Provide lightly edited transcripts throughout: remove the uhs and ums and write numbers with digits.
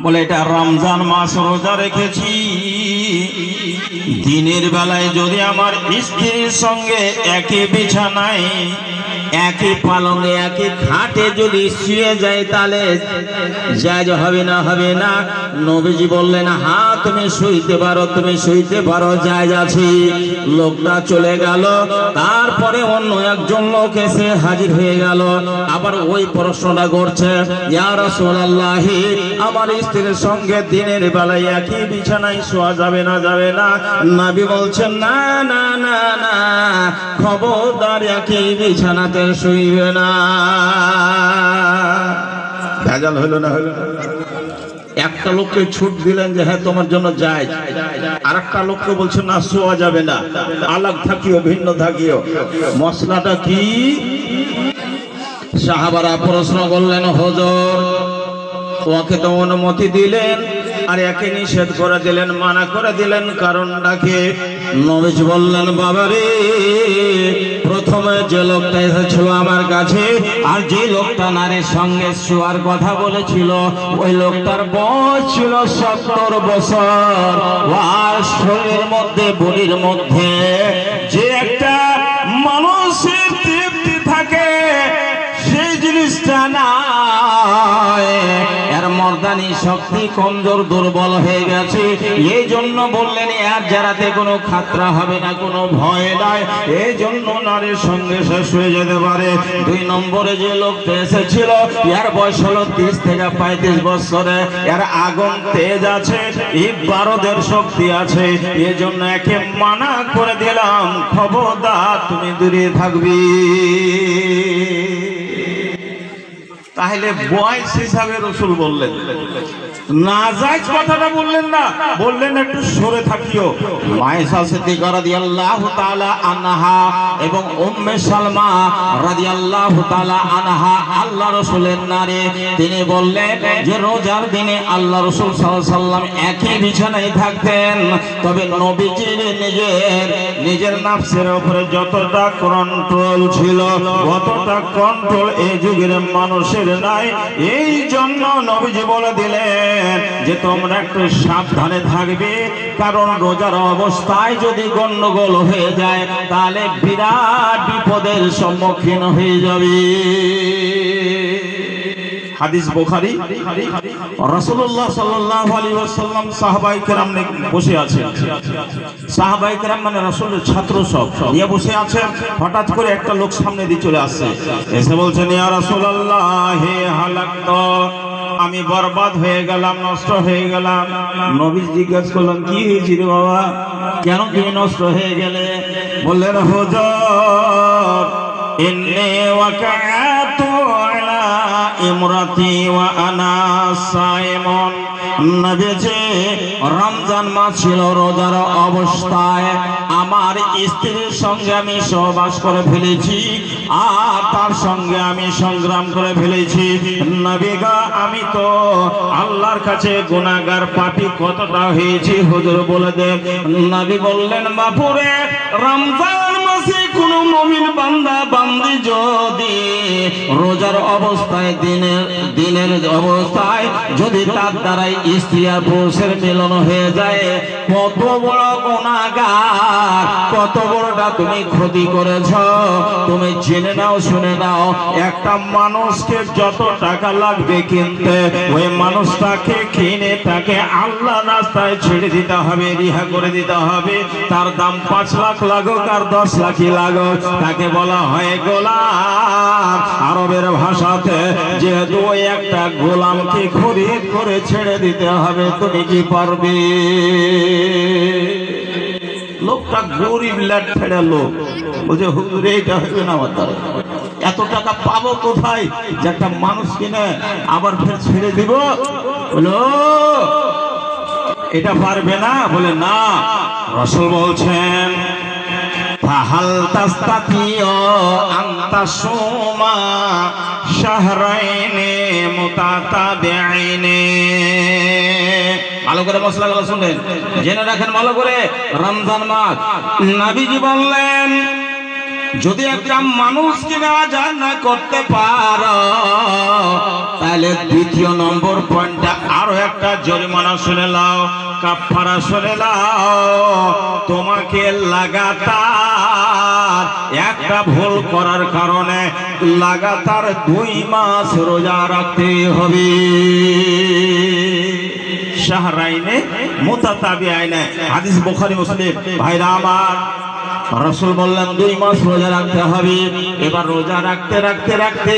বলে এটা রমজান মাস রোজা রেখেছি, দিনের বেলায় যদি আমার স্ত্রীর সঙ্গে একই বিছানায় একই পালঙ্গে একই খাটে যদি শুয়ে যায় তাহলে জায়েজ হবে না? হবে না। নবীজি বললেন হ্যাঁ তুমি শুইতে পারো, তুমি শুইতে পারো, জায়েজ আছে। লোকটা চলে গেল, তারপরে অন্য একজন লোক এসে হাজির হয়ে গেল, আবার ওই প্রশ্নটা করছে, ইয়া রাসূলুল্লাহ আমার স্ত্রীর সঙ্গে দিনের বেলায় একই বিছানায় শোয়া যাবে না? যাবে না। নবী বলছেন না না না না, খবরদার একই বিছানাতে শুইবে না। ভেজাল হলো না? হলো। একটা লোককে ছুট দিলেন যে হ্যাঁ তোমার জন্য যায়, আর একটা লোককে বলছেন না শোয়া যাবে না, আলাদা থাকিও, ভিন্ন থাকিও। মশলাটা কি? সাহাবারা প্রশ্ন করলেন হুজুর ওকে তো অনুমতি দিলেন আর একে নিষেধ করে দিলেন, মানা করে দিলেন, কারণটা কি? নবীজি বললেন বাবারে, প্রথমে যে লোকটা এসেছিল আমার কাছে আর যে লোকটা নারীর সঙ্গে শোয়ার কথা বলেছিল ওই লোকটার বয়স ছিল 70 বছর। আর শরীরের মধ্যে, বডির মধ্যে যে একটা মানুষের তৃপ্তি থাকে সেই জিনিসটা নাই, এর মর্দানি শক্তি কমজোর, দুর্বল হয়ে গেছে। এই জন্য বললেন এর যারাতে কোনো খাতরা হবে না, কোনো ভয় নাই, এই জন্য নারীর সঙ্গে শেষ হয়ে যেতে পারে। 2 নম্বরে যে লোকটা এসেছিল এর বয়স হলো 30 থেকে 35 বছরে, এর আগুন তেজ আছে, ইবারদের শক্তি আছে, এই জন্য একে মানা করে দিলাম, খবরদার তুমি দূরে থাকবি। তাহলে বয়স হিসাবে রাসূল বললেন, নাজায়েজ কথাটা বললেন না, বললেন একটু সরে থাকিও। আয়েশা সিদ্দিকা রাদিয়াল্লাহু তাআলা আনহা এবং উম্মে সালমা রাদিয়াল্লাহু তাআলা আনহা আল্লাহ রাসূলের নারী, তিনি বললেন যে রোজার দিনে আল্লাহ রাসূল সাল্লাল্লাহু আলাইহি সাল্লাম একই বিছানায় থাকতেন, তবে নবীজির নিজের নফসের উপরে যতটা কন্ট্রোল ছিল অতটা কন্ট্রোল এই যুগের মানুষের নাই। এই জন্য নবীজি বলে দিলেন যে তোমরা একটু সাবধানে থাকবে, কারণ রোজার অবস্থায় যদি গন্ডগোল হয়ে যায় তাহলে বিরাট বিপদের সম্মুখীন হয়ে যাবে। হাদিস বুখারী। রাসূলুল্লাহ সাল্লাল্লাহু আলাইহি ওয়াসাল্লাম সাহাবায়ে কেরাম বসে আছেন, সাহাবায়ে কেরাম মানে রাসূলের ছাত্র সব নিয়ে বসে আছেন। হঠাৎ করে একটা লোক সামনে দিয়ে চলে আসছে, এসে বলছেন ইয়া রাসূলুল্লাহ হে হালাকতো, আমি বরবাদ হয়ে গেলাম, নষ্ট হয়ে গেলাম। নবী জিজ্ঞেস করলেন কি হয়েছে রে বাবা, কেন তুমি নষ্ট হয়ে গেলে? বললেন হুজুর ইন্নী ওয়াকাতু আলা ইমরাতি ওয়া আনা সাইমুন। নবীজি রমজান মাস ছিল, রোজার অবস্থায় আমার স্ত্রীর সঙ্গে আমি সহবাস করে ফেলেছি আর তার সঙ্গে আমি সংগ্রাম করে ফেলেছি। নবী গো আমি তো আল্লাহর কাছে গুনাহগার, পাপী কতটা হয়েছি হুজুর বলে দেন। নবী বললেন বাপুরে, রমজান মাসে কোন মুমিন বান্দা বান্দি যদি রোজার অবস্থায় দিনের অবস্থায় যদি তার দ্বারাই স্ত্রী আর পুরুষের মিলন হয়ে যায়, কত বড় গুনাহগার, কত বড়টা তুমি ক্ষতি করেছ। তুমি জেনে নাও, শুনে নাও, একটা মানুষকে যত টাকা লাগবে কিনতে ওই মানুষটাকে কিনে তাকে আল্লাহ রাস্তায় ছেড়ে দিতে হবে, রিহা করে দিতে হবে। তার দাম 5 লাখ লাগুক আর 10 লাখই লাগুক, তাকে বলা হয় গোলাম। আরবের ভাষাতে যেহেতু ওই একটা গোলামকে খরিদ করে ছেড়ে দিতে হবে, তুমি কি পারবে? লোকটা গরিব ল্যাট ফেড়ে লোক, বলছে হুজুর এইটা হবে না, আমার দ্বারা এত টাকা পাবো কোথায় যে একটা মানুষ কিনে আবার ফের ছেড়ে দিব? বলো এটা পারবে না? বলে না। রাসূল বলছেন ফাহাল তাস্তাতিও আনতা সুমা শাহরাইনে মুতাতাবিইনে। ভালো করে মশলাগুলো শুনলেন, জেনে রাখেন ভালো করে। রমজান মাস, নবীজি বললেন যদি একটা মানুষকে আজাদ না করতে পারো তাহলে দ্বিতীয় নম্বর পয়েন্টটা আরো একটা জরিমানা শুনে নাও, কাফারা শুনে নাও। তোমাকে লাগাতার একটা ভুল করার কারণে লাগাতার 2 মাস রোজা রাখতে হবে। শাহরাইনে মুতাতাবিআইনে, হাদিস বুখারী মুসলিম। ভাইরা আমার, রাসূল বললেন 2 মাস রোজা রাখতে হবে। এবার রোজা রাখতে রাখতে রাখতে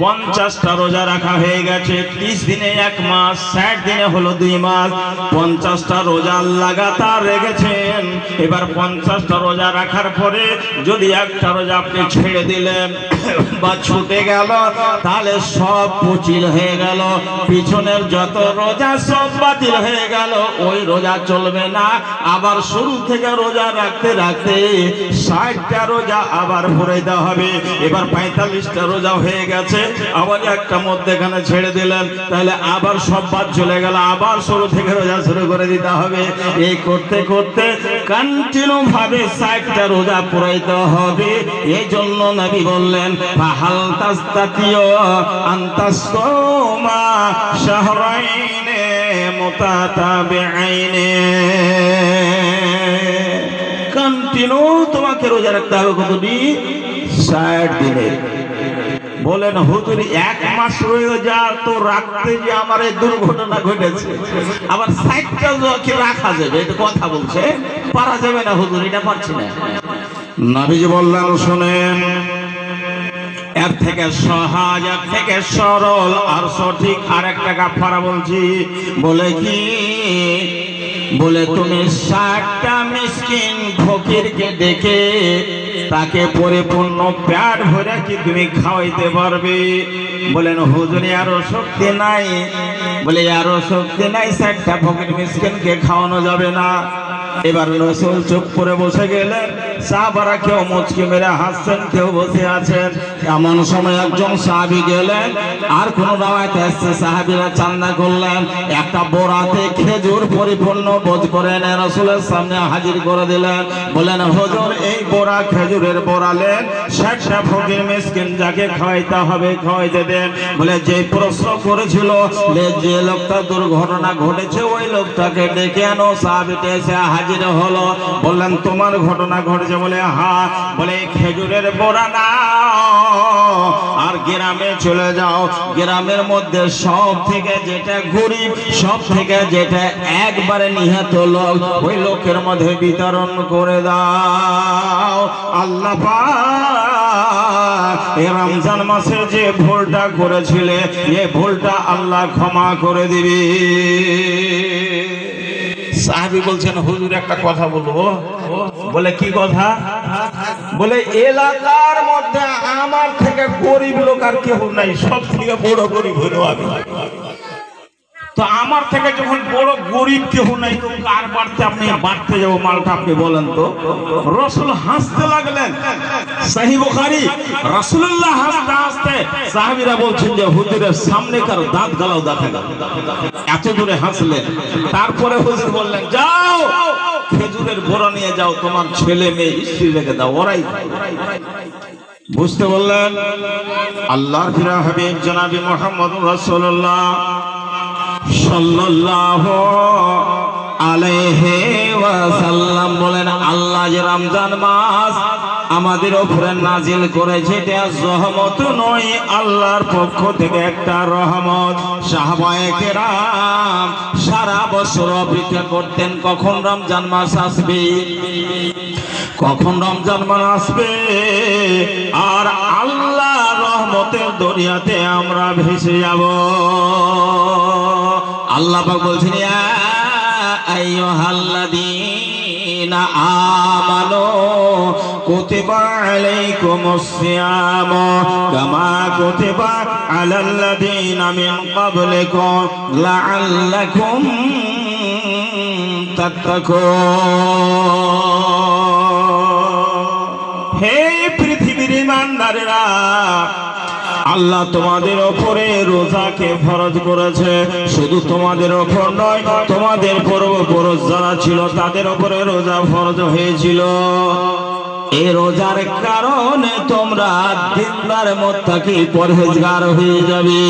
50টা রোজা রাখা হয়ে গেছে। 30 দিনে 1 মাস, 60 দিনে হলো 2 মাস। 50টা রোজা লাগাতার রেখেছেন। এবার 50টা রোজা রাখার পরে যদি একটা রোজা আপনি ছেড়ে দিলেন বা ছুটে গেল তাহলে সব বাতিল হয়ে গেল। পিছনের যত রোজা সব বাতিল হয়ে গেল, ওই রোজা চলবে না। আবার শুরু থেকে রোজা রাখতে রাখতে 60টা রোজা আবার ভরে দেওয়া হবে। এবার 45টা রোজা হয়ে গেছে, আবার একটা মধ্যেখানে ছেড়ে দিলেন, তাহলে আবার সব বাদ চলে গেল, আবার শুরু থেকে রোজা শুরু করে দিতে হবে। এই করতে করতে কন্টিনিউ ভাবে 60টা রোজা পুরাইতে হবে। এই জন্য নবী বললেন ফাহাল তাস্তাতিও আনতাসওমা শাহরাইনে মুতাতাবিআইনে। কন্টিনিউ তোমাকে রোজা রাখতে হবে। কতদিন? 60 দিনের। বলেন হুজুর 1 মাস রোজা তো রাখতে যে আমার এই দুর্ঘটনা ঘটেছে, আবার 60টা রোজা কি রাখা যাবে? এটা কথা বলছে, পারা যাবে না হুজুর, এটা পারছি না। নবীজি বললেন শুনেন, এর থেকে সহজ, এর থেকে সরল আর সঠিক আরেকটা কাফারা বলছি। বলে কি? বলে তুমি 60টা মিসকিন ফকিরকে ডেকে তাকে পরিপূর্ণ পেট ভরে কি তুমি খাওয়াইতে পারবে? বলেন হুজুর আরো শক্তি নাই। বলে আরো শক্তি নাই, 60টা ফকির মিসকিনকে খাওয়ানো যাবে না। এবার রাসূল চুপ করে বসে গেলেন। সাহাবারা কেউ মুচকি মেরে হাসছেন, কেউ বসে আছেন। এমন সময় একজন সাহাবী গেলেন, আর কোন রাওয়ায়াতে আছে সাহাবীরা চান্দা করলেন, একটা বোরাতে খেজুর পরিপূর্ণ বোঝ করে এনে রাসূলের সামনে হাজির করে দিলেন। বলেন হুজুর এই বোরা খেজুরের বোরা নেন, 60টা ফকির মিসকিন যাকে খাওয়াইতে হবে খাওয়াইতে দেন। বলে যে প্রশ্ন করেছিল যে লোকটা দুর্ঘটনা ঘটেছে ওই লোকটাকে ডেকে আনো। সাহাবীটা এসে হাজির হলো। বললেন তোমার ঘটনা ঘটেছে? বলে হ্যাঁ। বলে খেজুরের বোরা নাও আর গ্রামে চলে যাও, গ্রামের মধ্যে সব থেকে যেটা গরিব, সব থেকে যেটা একবারে নিহত লোক, ওই লোকের মধ্যে বিতরণ করে দাও। আল্লাহ পাক এই রমজান মাসে যে ভুলটা করেছিলে এই ভুলটা আল্লাহ ক্ষমা করে দিবে। সাহাবী বলছেন হুজুর একটা কথা বলবো। বলে কি কথা? বলে এলাকার মধ্যে আমার থেকে গরিব লোক আর কেউ নাই, সব থেকে বড় গরিব হলো আমি। তো আমার থেকে যখন বড় গরিব কেউ নাই তো কার বাড়তে আপনি বাড়তে যাবো মালটা আপনি বলেন তো? রাসূল হাসতে লাগলেন। সহিহ বুখারী। রাসূলুল্লাহ হাসতে হাসতে সাহাবীরা বলছেন যে হুজুরের সামনে কার দাঁত গালাও দেখা গেল, এত জোরে হাসলেন। তারপরে হুজুর বললেন যাও খেজুরের বোরা নিয়ে যাও, তোমার ছেলে মেয়ে স্ত্রী রেখে দাও, ওরাই। বুঝতে বললেন? আল্লাহর প্রিয় হাবিব জনাবি মুহাম্মদুর রাসূলুল্লাহ সাল্লাল্লাহু আলাইহি ওয়াসাল্লাম বলেন আল্লাহ যে রমজান মাস আমাদের উপরে নাজিল করেছে এটা রহমত নয়, আল্লাহর পক্ষ থেকে একটা রহমত। সাহাবায়ে কেরাম সারা বছর অপেক্ষা করতেন কখন রমজান মাস আসবে, কখন রমজান মাস আসবে, আর আল্লাহ রহমতের দরিয়াতে আমরা ভেসে যাব। আল্লাহ পাক বলছেন ইয়া আইয়ুহাল্লাযীনা আমানু কুতিবা আলাইকুমুস সিয়ামু কামা কুতিবা আলাল্লাযীনা মিন ক্বাবলিকুম লাআল্লাকুম তাত্তাকুন। হে পৃথিবীর ঈমানদারেরা, আল্লাহ তোমাদের ওপরে রোজাকে ফরজ করেছে। শুধু তোমাদের ওপর নয়, তোমাদের পূর্বপুরুষ যারা ছিল তাদের ওপরে রোজা ফরজ হয়েছিল। এই রোজার কারণে তোমরা দিনদার মুত্তাকি পরহেজগার হয়ে যাবে।